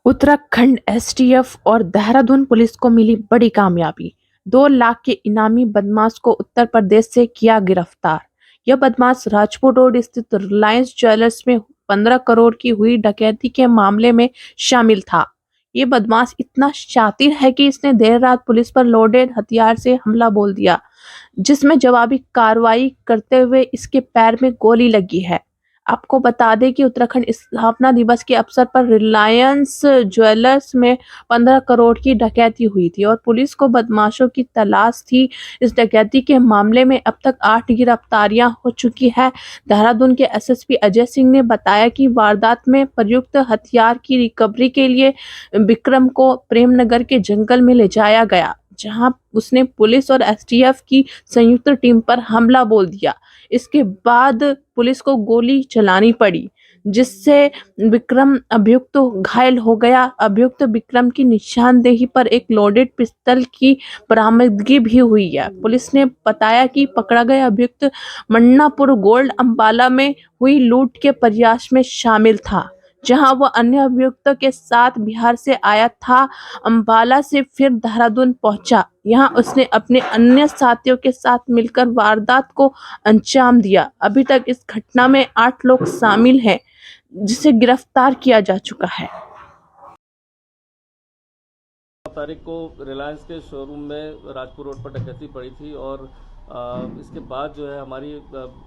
Uttarakhand STF और Dehradun police को मिली बड़ी कामयाबी। 2 लाख के इनामी बदमाश को उत्तर प्रदेश से किया गिरफ्तार। यह बदमाश राजपुर रोड स्थित रिलायंस ज्वेलर्स में 15 करोड़ की हुई डकैती के मामले में शामिल था। ये बदमाश इतना शातिर है कि इसने देर रात पुलिस पर लोडेड हथियार से हमला बोल दिया, जिसमें जवाबी कार्रवाई करते हुए इसके पैर में गोली लगी है। आपको बता दें कि उत्तराखंड स्थापना दिवस के अवसर पर रिलायंस ज्वेलर्स में 15 करोड़ की डकैती हुई थी और पुलिस को बदमाशों की तलाश थी। इस डकैती के मामले में अब तक 8 गिरफ्तारियां हो चुकी है। देहरादून के एसएसपी अजय सिंह ने बताया कि वारदात में प्रयुक्त हथियार की रिकवरी के लिए विक्रम को प्रेमनगर के जंगल में ले जाया गया, जहां उसने पुलिस और एसटीएफ की संयुक्त टीम पर हमला बोल दिया। इसके बाद पुलिस को गोली चलानी पड़ी, जिससे विक्रम अभियुक्त घायल हो गया। अभियुक्त विक्रम की निशानदेही पर एक लोडेड पिस्तल की बरामदगी भी हुई है। पुलिस ने बताया कि पकड़ा गया अभियुक्त मन्नापुर गोल्ड अंबाला में हुई लूट के प्रयास में शामिल था, जहां वह अन्य अभियुक्तों के साथ बिहार से आया था। अंबाला से फिर देहरादून पहुंचा। यहां उसने अपने अन्य साथियों के साथ मिलकर वारदात को अंजाम दिया। अभी तक इस घटना में 8 लोग शामिल हैं, जिसे गिरफ्तार किया जा चुका है। तारीख को रिलायंस के शोरूम में राजपुर रोड पर डकैती पड़ी थी और इसके बाद जो है हमारी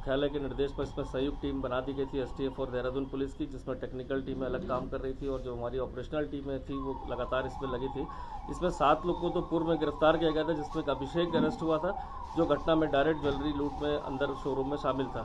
ख्याल के निर्देश पर इसमें संयुक्त टीम बना दी गई थी एसटीएफ और देहरादून पुलिस की, जिसमें टेक्निकल टीमें अलग काम कर रही थी और जो हमारी ऑपरेशनल टीमें थी वो लगातार इसमें लगी थी। इसमें 7 लोग को तो पूर्व में गिरफ्तार किया गया था, जिसमें अभिषेक अरेस्ट हुआ था, जो घटना में डायरेक्ट ज्वेलरी लूट में अंदर शोरूम में शामिल था।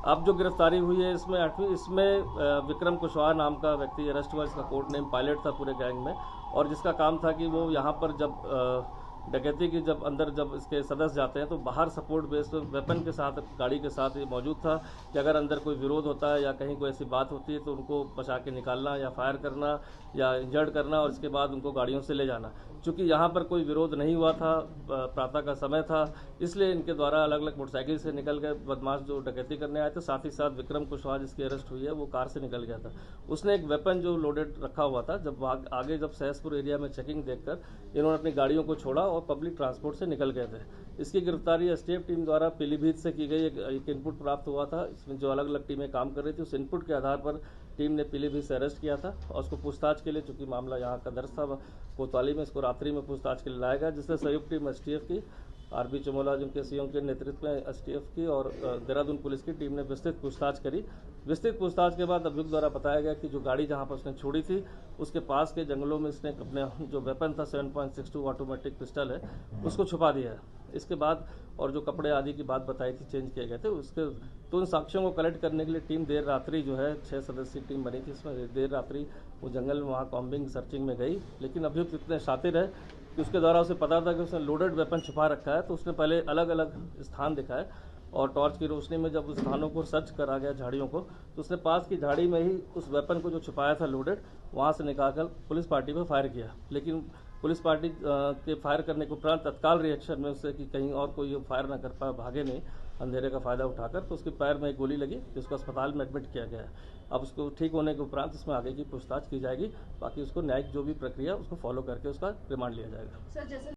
अब जो गिरफ्तारी हुई है इसमें 8वीं, इसमें विक्रम कुशवाहा नाम का व्यक्ति अरेस्ट हुआ। इसका कोड नेम पायलट था पूरे गैंग में, और जिसका काम था कि वो यहाँ पर जब डकैती की जब इसके सदस्य जाते हैं तो बाहर सपोर्ट बेस्ड वेपन के साथ, गाड़ी के साथ ये मौजूद था कि अगर अंदर कोई विरोध होता है या कहीं कोई ऐसी बात होती है तो उनको बचा के निकालना या फायर करना या इंजर्ड करना और इसके बाद उनको गाड़ियों से ले जाना। चूँकि यहाँ पर कोई विरोध नहीं हुआ था, प्रातः का समय था, इसलिए इनके द्वारा अलग अलग मोटरसाइकिल से निकल गए बदमाश जो डकैती करने आए थे। साथ ही साथ विक्रम कुशवाहा जिसकी अरेस्ट हुई है वो कार से निकल गया था। उसने एक वेपन जो लोडेड रखा हुआ था, जब आगे जब सहसपुर एरिया में चेकिंग देखकर इन्होंने अपनी गाड़ियों को छोड़ा और पब्लिक ट्रांसपोर्ट से निकल गए थे। इसकी गिरफ्तारी एसटीएफ टीम द्वारा पीलीभीत से की गई। एक इनपुट प्राप्त हुआ था, इसमें जो अलग अलग टीमें काम कर रही थी, उस इनपुट के आधार पर टीम ने पीलीभीत से अरेस्ट किया था और उसको पूछताछ के लिए, चूंकि मामला यहाँ का दर्ज था कोतवाली में, इसको रात्रि में पूछताछ के लिए लाया गया, जिससे संयुक्त टीम एसटीएफ की आरबी चमोला जिनके सीओ के नेतृत्व में एसटीएफ की और देहरादून पुलिस की टीम ने विस्तृत पूछताछ करी। विस्तृत पूछताछ के बाद अभियुक्त द्वारा बताया गया कि जो गाड़ी जहां पर उसने छोड़ी थी उसके पास के जंगलों में इसने अपने जो वेपन था 7.62 ऑटोमेटिक पिस्टल है उसको छुपा दिया है। इसके बाद और जो कपड़े आदि की बात बताई थी चेंज किए गए थे उसके, तो उन साक्ष्यों को कलेक्ट करने के लिए टीम देर रात्रि जो है 6 सदस्यीय टीम बनी थी, इसमें देर रात्रि वो जंगल में वहाँ कॉम्बिंग सर्चिंग में गई। लेकिन अभियुक्त इतने शातिर है कि उसके द्वारा उसे पता था कि उसने लोडेड वेपन छुपा रखा है, तो उसने पहले अलग अलग स्थान दिखाए और टॉर्च की रोशनी में जब उस स्थानों को सर्च करा गया झाड़ियों को, तो उसने पास की झाड़ी में ही उस वेपन को जो छुपाया था लोडेड, वहाँ से निकालकर पुलिस पार्टी पर फायर किया। लेकिन पुलिस पार्टी के फायर करने के उपरांत तत्काल रिएक्शन में उससे कि कहीं और कोई फायर ना कर पाए, भागे नहीं अंधेरे का फायदा उठाकर, तो उसके पैर में एक गोली लगी जिसको अस्पताल में एडमिट किया गया है। अब उसको ठीक होने के उपरांत इसमें आगे की पूछताछ की जाएगी। बाकी उसको न्यायिक जो भी प्रक्रिया उसको फॉलो करके उसका रिमांड लिया जाएगा।